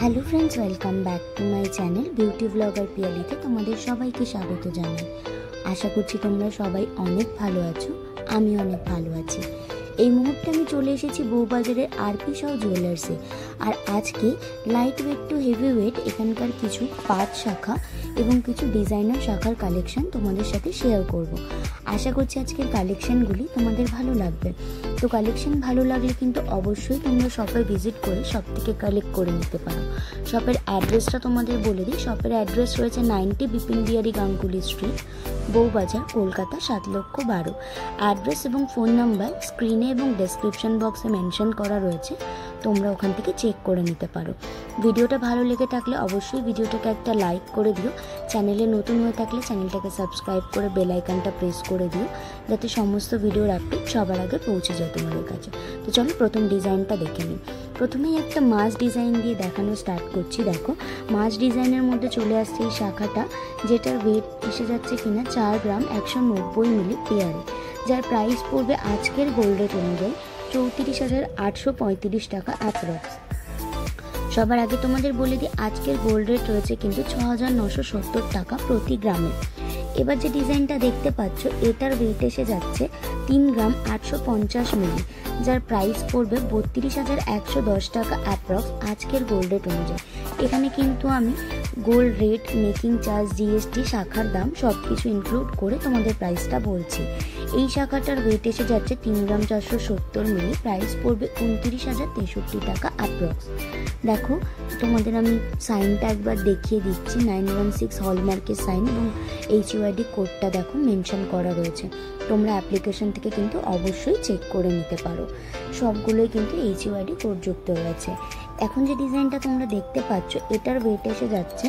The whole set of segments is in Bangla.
Hello friends, welcome back to my channel beauty blogger পিয়ালিতে তোমাদের সবাইকে স্বাগত জানাই। আশা করছি তোমরা সবাই অনেক ভালো আছো, আমি অনেক ভালো আছি। এই মুহূর্তে আমি চলে এসেছি বউবাজারের আরপি শাহ জুয়েলার্সে। আর আজকে light weight to heavy weight এখানকার কিছু পাঁচ শাখা এবং কিছু ডিজাইনার শাখার কালেকশন তোমাদের সাথে শেয়ার করব। আশা করছি আজকের কালেকশনগুলি তোমাদের ভালো লাগবে। তো কালেকশন ভালো লাগলে কিন্তু অবশ্যই তোমরা শপে ভিজিট করে শপ থেকে কালেক্ট করে নিতে পারো। শপের অ্যাড্রেসটা তোমাদের বলে দিই। শপের অ্যাড্রেস রয়েছে 90 বিপিন বিহারী গাঙ্গুলি স্ট্রিট, বউবাজার, কলকাতা 7,12,000। অ্যাড্রেস এবং ফোন নাম্বার স্ক্রিনে এবং ডেসক্রিপশন বক্সে মেনশন করা রয়েছে, তোমরা ওখান থেকে চেক করে নিতে পারো। ভিডিওটা ভালো লেগে থাকলে অবশ্যই ভিডিওটাকে একটা লাইক করে দিও। চ্যানেলে নতুন হয়ে থাকলে চ্যানেলটাকে সাবস্ক্রাইব করে বেল আইকনটা প্রেস করে দিও, যাতে সমস্ত ভিডিওর আপডেট সবার আগে পৌঁছে যায় তোমাদের কাছে। তো চলো প্রথম ডিজাইনটা দেখে নিই। প্রথমেই একটা মাছ ডিজাইন দিয়ে দেখানো স্টার্ট করছি। দেখো, মাছ ডিজাইনের মধ্যে চলে আসছে এই শাখাটা, যেটার ওয়েট এসে যাচ্ছে কিনা 4 গ্রাম 190 মিলি পেয়ারে, যার প্রাইস পড়বে আজকের গোল্ড রেট অনুযায়ী 34,835 টাকা অ্যাপ্রক্স। সবার আগে তোমাদের বলে দিই, আজকের গোল্ড রেট রয়েছে কিন্তু 6,970 টাকা প্রতি গ্রামে। এবার যে ডিজাইনটা দেখতে পাচ্ছ, এটার ওয়েট এসে যাচ্ছে 3 গ্রাম 850 মিলি, যার প্রাইস পড়বে 32,110 টাকা অ্যাপ্রক্স আজকের গোল্ড রেট অনুযায়ী। এখানে কিন্তু আমি gold rate, making charge, GST, শাখার দাম সব কিছু ইনক্লুড করে তোমাদের প্রাইসটা বলছি। এই শাখাটার ওয়েট এসে যাচ্ছে 3 গ্রাম 470 মিলি, প্রাইস পড়বে 29,063 টাকা অ্যাপ্রক্স। দেখো, তোমাদের আমি সাইনটা একবার দেখিয়ে দিচ্ছি। 916 হলমার্কের সাইন এবং HUID কোডটা দেখো মেনশন করা রয়েছে। তোমরা অ্যাপ্লিকেশন থেকে কিন্তু অবশ্যই চেক করে নিতে পারো। সবগুলোই কিন্তু HUID কোড যুক্ত রয়েছে। এখন যে ডিজাইনটা তোমরা দেখতে পাচ্ছ, এটার ওয়েট এসে যাচ্ছে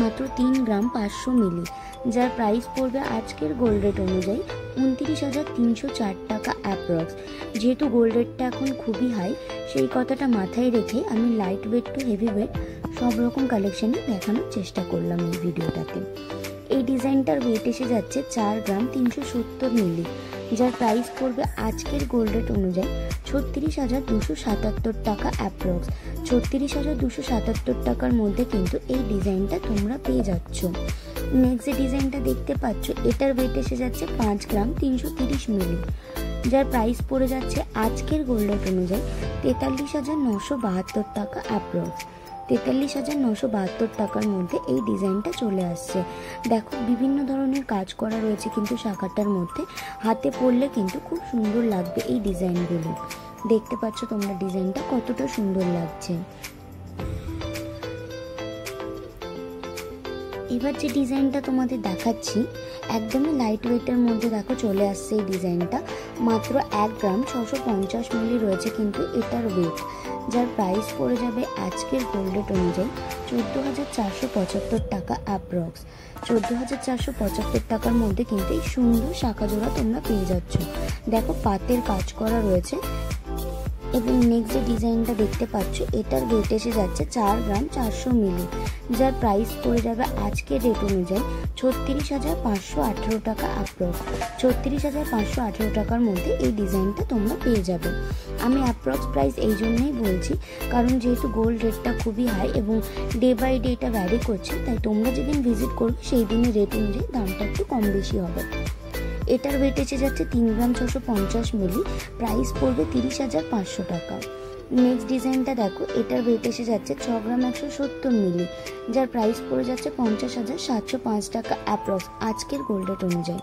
মাত্র 3 গ্রাম 500 মিলি, যার প্রাইস পড়বে আজকের গোল্ড রেট অনুযায়ী 29,304 টাকা অ্যাপ্রক্স। যেহেতু গোল্ড রেটটা এখন খুবই হাই, সেই কথাটা মাথায় রেখে আমি light weight to heavy weight সব রকম কালেকশনই দেখানোর চেষ্টা করলাম এই ভিডিওটাতে। এই ডিজাইনটার ওয়েট এসে যাচ্ছে 4 গ্রাম 370 মিলি, যার প্রাইস পড়বে আজকের গোল্ড রেট অনুযায়ী 36,277 টাকা অ্যাপ্রক্স। 36,277 টাকার মধ্যে কিন্তু এই ডিজাইনটা তোমরা পেয়ে যাচ্ছ। নেক্সট যে ডিজাইনটা দেখতে পাচ্ছ, এটার ওয়েট এসে যাচ্ছে 5 গ্রাম 330 মিলি, যার প্রাইস পড়ে যাচ্ছে আজকের গোল্ড রেট অনুযায়ী 43,972 টাকা অ্যাপ্রক্স। 43,972 টাকার মধ্যে এই ডিজাইনটা চলে আসছে। দেখো, বিভিন্ন ধরনের কাজ করা রয়েছে কিন্তু শাখাটার মধ্যে। হাতে পরলে কিন্তু খুব সুন্দর লাগবে এই ডিজাইনগুলো। দেখতে পাচ্ছ তোমরা ডিজাইনটা কতটা সুন্দর লাগছে। এবার যে ডিজাইনটা তোমাদের দেখাচ্ছি, একদমই লাইট ওয়েটের মধ্যে দেখো চলে আসছে এই ডিজাইনটা। মাত্র 1 গ্রাম 650 মিলি রয়েছে কিন্তু এটার ওয়েট, যার প্রাইস পড়ে যাবে আজকের গোল্ড রেট অনুযায়ী 14,475 টাকা অ্যাপ্রক্স। 14,475 টাকার মধ্যে কিন্তু এই সুন্দর শাখা জোড়া তোমরা পেয়ে যাচ্ছ। দেখো, পাতের কাজ করা রয়েছে। এবং নেক্সট যে ডিজাইনটা দেখতে পাচ্ছ, এটার ওয়েট এসে যাচ্ছে 4 গ্রাম 400 মিলি, যার প্রাইস পড়ে যাবে আজকের রেট অনুযায়ী 36,518 টাকা অ্যাপ্রক্স। 36,518 টাকার মধ্যে এই ডিজাইনটা তোমরা পেয়ে যাবে। আমি অ্যাপ্রক্স প্রাইস এই জন্যই বলছি, কারণ যেহেতু গোল্ড রেটটা খুবই হাই এবং ডে বাই ডে এটা ভ্যারি করছে, তাই তোমরা যেদিন ভিজিট করবে সেই দিনের রেট অনুযায়ী দামটা একটু কম বেশি হবে। এটার ওয়েট এসে যাচ্ছে 3 গ্রাম 650 মিলি, প্রাইস পড়বে 30,500 টাকা। নেক্সট ডিজাইনটা দেখো, এটার ওয়েট এসে যাচ্ছে 6 গ্রাম 170 মিলি, যার প্রাইস পড়ে যাচ্ছে 50,705 টাকা অ্যাপ্রক্স আজকের গোল্ড রেট অনুযায়ী।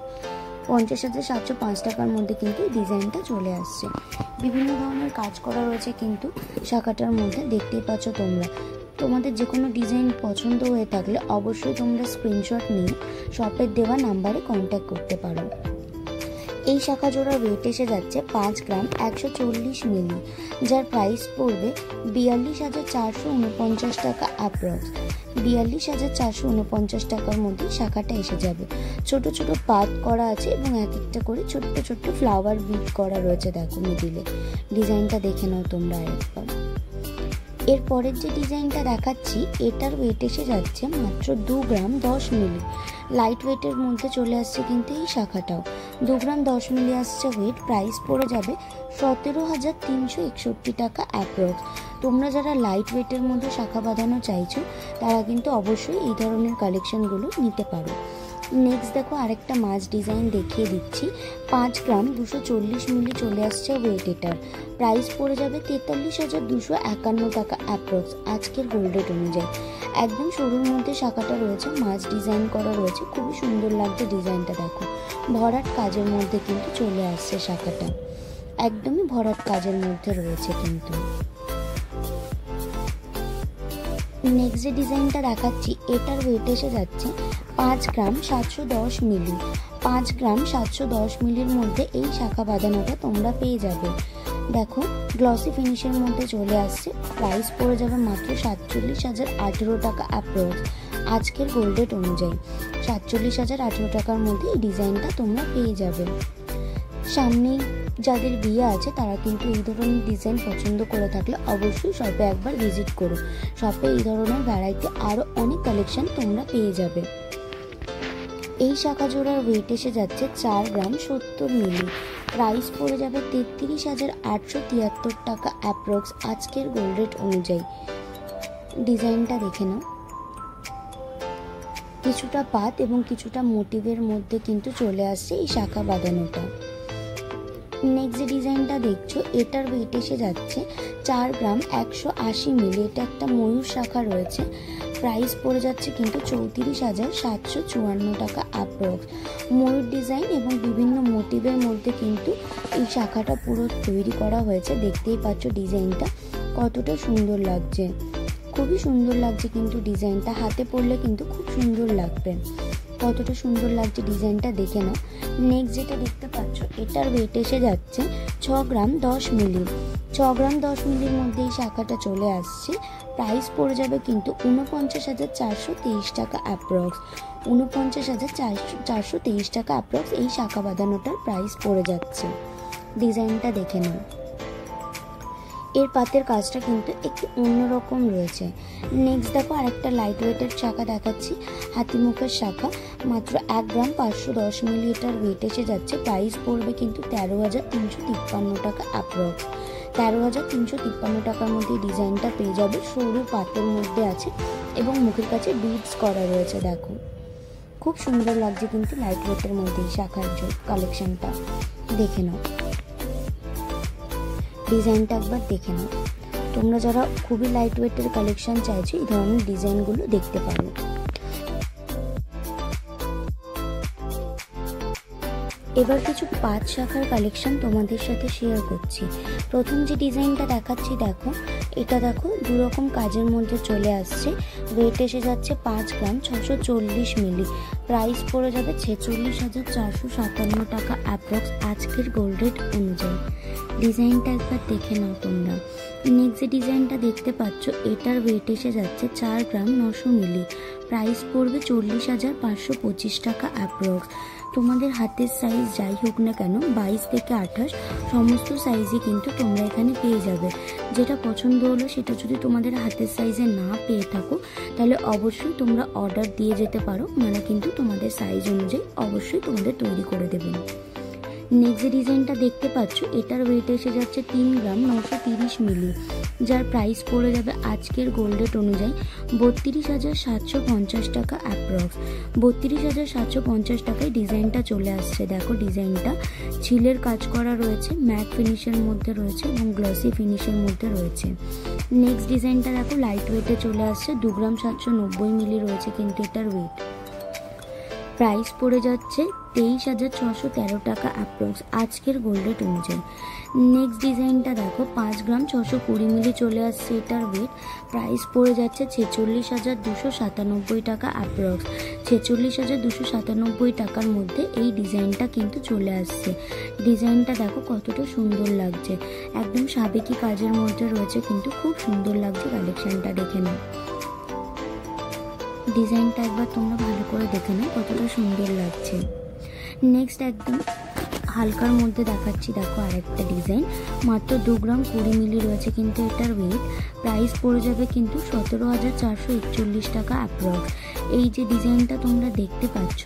50,705 টাকার মধ্যে কিন্তু এই ডিজাইনটা চলে আসছে। বিভিন্ন ধরনের কাজ করা রয়েছে কিন্তু শাখাটার মধ্যে, দেখতেই পাচ্ছ তোমরা। তোমাদের যে কোনো ডিজাইন পছন্দ হয়ে থাকলে অবশ্যই তোমরা স্ক্রিনশট নিয়ে শপের দেওয়া নাম্বারে কন্ট্যাক্ট করতে পারো। এই শাখা জোড়ার ওয়েট এসে যাচ্ছে 5 গ্রাম 140 মিলি, যার প্রাইস পড়বে 42,449 টাকা অ্যাপ্রক্স। 42,449 টাকার মধ্যে শাখাটা এসে যাবে। ছোট ছোট পাত করা আছে এবং এক একটা করে ছোট্ট ছোট্ট ফ্লাওয়ার বিট করা রয়েছে। দেখো মিডিলে ডিজাইনটা দেখে নাও তোমরা আরেকবার। এর পরের যে ডিজাইনটা দেখাচ্ছি এটার ওয়েট এসে যাচ্ছে মাত্র 2 গ্রাম 10 মিলি। লাইট ওয়েটের মধ্যে চলে আসছে কিন্তু এই শাখাটাও 2 গ্রাম 10 মিলি আসছে ওয়েট। প্রাইস পড়ে যাবে 17,361 টাকা অ্যাপ্রক্স। তোমরা যারা লাইট ওয়েটের মধ্যে শাখা বাঁধানো চাইছো তারা কিন্তু অবশ্যই এই ধরনের কালেকশনগুলো নিতে পারো। নেক্সট দেখো আরেকটা মাছ ডিজাইন দেখিয়ে দিচ্ছি। 5 গ্রাম 240 মিলি চলে আসছে ওয়েট। এটার প্রাইস পড়ে যাবে 43,251 টাকা অ্যাপ্রক্স আজকের গোল্ড রেট অনুযায়ী। একদম সরুর মধ্যে শাখাটা রয়েছে, মাছ ডিজাইন করা রয়েছে, খুবই সুন্দর লাগছে ডিজাইনটা। দেখো ভরাট কাজের মধ্যে কিন্তু চলে আসছে শাখাটা, একদমই ভরাট কাজের মধ্যে রয়েছে কিন্তু। নেক্সট যে ডিজাইনটা দেখাচ্ছি এটার ওয়েট এসে যাচ্ছে 5 গ্রাম 710 মিলি। 5 গ্রাম 710 মিলির মধ্যে এই শাখা বাঁধানোটা তোমরা পেয়ে যাবে। দেখো গ্লসি ফিনিশের মধ্যে চলে আসছে। প্রাইস পড়ে যাবে মাত্র 47,018 টাকা অ্যাপ্রক্স আজকের গোল্ড রেট অনুযায়ী। 47,018 টাকার মধ্যে এই ডিজাইনটা তোমরা পেয়ে যাবে। সামনে যাদের বিয়ে আছে তারা কিন্তু এই ধরনের ডিজাইন পছন্দ করে থাকলে অবশ্যই শপে একবার ভিজিট করো। শপে এই ধরনের ভ্যারাইটি আরও অনেক কালেকশন তোমরা পেয়ে যাবে। এই শাখা জোড়ার ওয়েট এসে যাচ্ছে 4 গ্রাম 70 মিলি। প্রাইস পড়ে যাবে 33,873 টাকা অ্যাপ্রক্স আজকের গোল্ড রেট অনুযায়ী। ডিজাইনটা দেখে নাও, কিছুটা পাত এবং কিছুটা মোটিভের মধ্যে কিন্তু চলে আসছে এই শাখা বাঁধানোটা। নেক্সট যে ডিজাইনটা দেখছো এটার ওয়েট এসে যাচ্ছে 4 গ্রাম 180 মিলি। এটা একটা ময়ূর শাখা রয়েছে। প্রাইস পড়ে যাচ্ছে কিন্তু 34,754 টাকা অ্যাপ্রক্স। ময়ূর ডিজাইন এবং বিভিন্ন মোটিভের মধ্যে কিন্তু এই শাখাটা পুরো তৈরি করা হয়েছে। দেখতেই পাচ্ছ ডিজাইনটা কতটা সুন্দর লাগছে, খুবই সুন্দর লাগছে কিন্তু ডিজাইনটা। হাতে পরলে কিন্তু খুব সুন্দর লাগবে। কতটা সুন্দর লাগছে ডিজাইনটা দেখে নাও। নেক্সট যেটা দেখতে পাচ্ছ এটার ওয়েট এসে যাচ্ছে 6 গ্রাম 10 মিলি। 6 গ্রাম 10 মিলির মধ্যে এই শাখাটা চলে আসছে। প্রাইস পড়ে যাবে কিন্তু 49,423 টাকা অ্যাপ্রক্স। 49,423 টাকা অ্যাপ্রক্স এই শাখা বাঁধানোটার প্রাইস পড়ে যাচ্ছে। ডিজাইনটা দেখে নাও, এর পাতের কাজটা কিন্তু একটু অন্যরকম রয়েছে। নেক্সট দেখো আরেকটা লাইট ওয়েটের শাখা দেখাচ্ছি, হাতিমুখের শাখা। মাত্র 1 গ্রাম 510 মিলি এটার ওয়েট এসে যাচ্ছে। প্রাইস পড়বে কিন্তু 13,353 টাকা অ্যাপ্রক্স। 13,353 টাকার মধ্যে ডিজাইনটা পেয়ে যাবে। সরু পাতের মধ্যে আছে এবং মুখের কাছে বিডস করা রয়েছে। দেখো খুব সুন্দর লাগছে কিন্তু লাইট ওয়েটের মধ্যে এই শাখার কালেকশনটা দেখে নাও। ডিজাইনটা একবার দেখে নাও। তোমরা যারা খুবই লাইট ওয়েটের কালেকশন চাইছো এই ধরনের ডিজাইনগুলো দেখতে পারো। এবার কিছু 5 শাখার কালেকশন তোমাদের সাথে শেয়ার করছি। প্রথম যে ডিজাইনটা দেখাচ্ছি দেখো, এটা দেখো দুরকম কাজের মধ্যে চলে আসছে। ওয়েট এসে যাচ্ছে 5 গ্রাম 640 মিলি। প্রাইস পড়ে যাবে 46,457 টাকা অ্যাপ্রক্স আজকের গোল্ড রেট অনুযায়ী। ডিজাইনটা একবার দেখে নাও তোমরা। নেক্সট যে ডিজাইনটা দেখতে পাচ্ছ এটার ওয়েট এসে যাচ্ছে 4 গ্রাম 900 মিলি। প্রাইস পড়বে 40,525 টাকা অ্যাপ্রক্স। তোমাদের হাতের সাইজ যাই হোক না কেন 22 থেকে 28 সমস্ত সাইজই কিন্তু তোমরা এখানে পেয়ে যাবে। যেটা পছন্দ হলো সেটা যদি তোমাদের হাতের সাইজে না পেয়ে থাকো তাহলে অবশ্যই তোমরা অর্ডার দিয়ে যেতে পারো, মানে কিন্তু তোমাদের সাইজ অনুযায়ী অবশ্যই তোমাদের তৈরি করে দেবেন। নেক্সট যে ডিজাইনটা দেখতে পাচ্ছ এটার ওয়েট এসে যাচ্ছে 3 গ্রাম 930 মিলি, যার প্রাইস পড়ে যাবে আজকের গোল্ড রেট অনুযায়ী 32,750 টাকা অ্যাপ্রক্স। 32,750 টাকায় ডিজাইনটা চলে আসছে। দেখো ডিজাইনটা ছিলের কাজ করা রয়েছে, ম্যাট ফিনিশের মধ্যে রয়েছে এবং গ্লসি ফিনিশের মধ্যে রয়েছে। নেক্সট ডিজাইনটা দেখো লাইট ওয়েটে চলে আসছে। 2 গ্রাম 790 মিলি রয়েছে কিন্তু এটার ওয়েট। প্রাইস পড়ে যাচ্ছে 23,613 টাকা অ্যাপ্রক্স আজকের গোল্ড রেট অনুযায়ী। নেক্সট ডিজাইনটা দেখো 5 গ্রাম 620 মিলি চলে আসছে এটার ওয়েট। প্রাইস পড়ে যাচ্ছে 46,297 টাকা অ্যাপ্রক্স। 46,297 টাকার মধ্যে এই ডিজাইনটা কিন্তু চলে আসছে। ডিজাইনটা দেখো কতটা সুন্দর লাগছে, একদম সাবেকি কাজের মধ্যে রয়েছে কিন্তু খুব সুন্দর লাগছে কালেকশনটা দেখে নাও। ডিজাইনটা একবার তোমরা ভালো করে দেখে নাও কতটা সুন্দর লাগছে। নেক্সট একদম হালকার মধ্যে দেখাচ্ছি, দেখো আরেকটা ডিজাইন, মাত্র 2 গ্রাম 20 মিলি রয়েছে কিন্তু এটার ওয়েট। প্রাইস পড়ে যাবে কিন্তু 17,441 টাকা অ্যাপ্রক্স। এই যে ডিজাইনটা তোমরা দেখতে পাচ্ছ,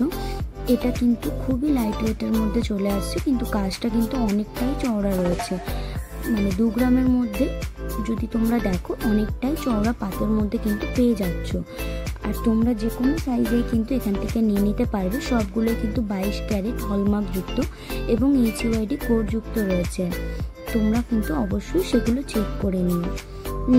এটা কিন্তু খুবই লাইট ওয়েটের মধ্যে চলে আসছে, কিন্তু কাজটা কিন্তু অনেকটাই চওড়া রয়েছে। মানে 2 গ্রামের মধ্যে যদি তোমরা দেখো অনেকটাই চওড়া পাতের মধ্যে কিন্তু পেয়ে যাচ্ছ। আর তোমরা যে কোনো সাইজেই কিন্তু এখান থেকে নিয়ে নিতে পারবে। সবগুলোই কিন্তু 22 ক্যারেট হলমার্ক যুক্ত এবং HUID কোড যুক্ত রয়েছে। তোমরা কিন্তু অবশ্যই সেগুলো চেক করে নিও।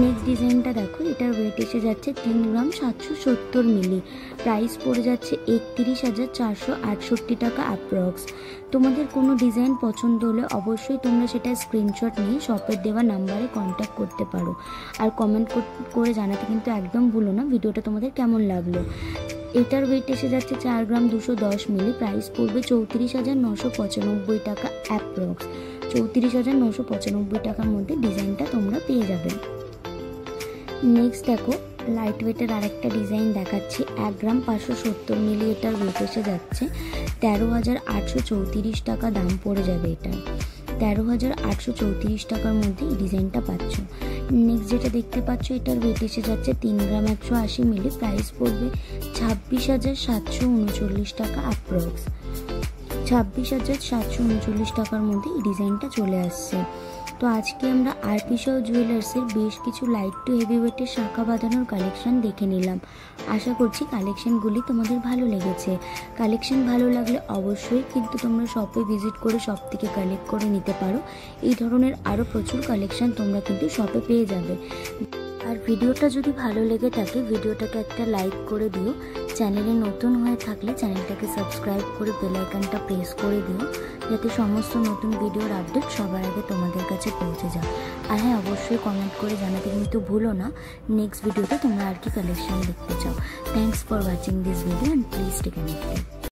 নেক্সট ডিজাইনটা দেখো, এটার ওয়েট এসে যাচ্ছে 3 গ্রাম 770 মিলি। প্রাইস পড়ে যাচ্ছে 31,468 টাকা অ্যাপ্রক্স। তোমাদের কোনো ডিজাইন পছন্দ হলে অবশ্যই তোমরা সেটা স্ক্রিনশট নিয়ে শপের দেওয়া নাম্বারে কন্ট্যাক্ট করতে পারো। আর কমেন্ট করে জানাতে কিন্তু একদম ভুলো না ভিডিওটা তোমাদের কেমন লাগলো। এটার ওয়েট এসে যাচ্ছে 4 গ্রাম 210 মিলি। প্রাইস পড়বে 34,995 টাকা অ্যাপ্রক্স। 34,995 টাকার মধ্যে ডিজাইনটা তোমরা পেয়ে যাবে। নেক্সট দেখো, লাইট ওয়েটের আরেকটা ডিজাইন দেখাচ্ছি। 1 গ্রাম 570 মিলি এটার ওয়েট এসে যাচ্ছে 13,834 টাকা দাম পড়ে যাবে এটার। 13,834 টাকার মধ্যে এই ডিজাইনটা পাচ্ছ। নেক্সট যেটা দেখতে পাচ্ছ, এটার ওয়েট এসে যাচ্ছে 3 গ্রাম 180 মিলি। প্রাইস পড়বে 26,739 টাকা অ্যাপ্রক্স। 26,739 টাকার মধ্যে এই ডিজাইনটা চলে আসছে। তো আজকে আমরা আরপি শাহ জুয়েলার্সের বেশ কিছু লাইট টু হেভি ওয়েটের শাখা বাঁধানোর কালেকশন দেখে নিলাম। আশা করছি কালেকশনগুলি তোমাদের ভালো লেগেছে। কালেকশন ভালো লাগলে অবশ্যই কিন্তু তোমরা শপে ভিজিট করে শপ থেকে কালেক্ট করে নিতে পারো। এই ধরনের আরও প্রচুর কালেকশন তোমরা কিন্তু শপে পেয়ে যাবে। আর ভিডিওটা যদি ভালো লেগে থাকে ভিডিওটাকে একটা লাইক করে দিও। চ্যানেলে নতুন হয়ে থাকলে চ্যানেলটাকে সাবস্ক্রাইব করে বেল আইকনটা প্রেস করে দিও, যাতে সমস্ত নতুন ভিডিওর আপডেট সবার আগে তোমাদের কাছে পৌঁছে যায়। আর হ্যাঁ, অবশ্যই কমেন্ট করে জানাতে কিন্তু ভুলো না নেক্সট ভিডিওতে তোমরা আর কি কালেকশন দেখতে চাও। Thanks for watching this video and please stay connected.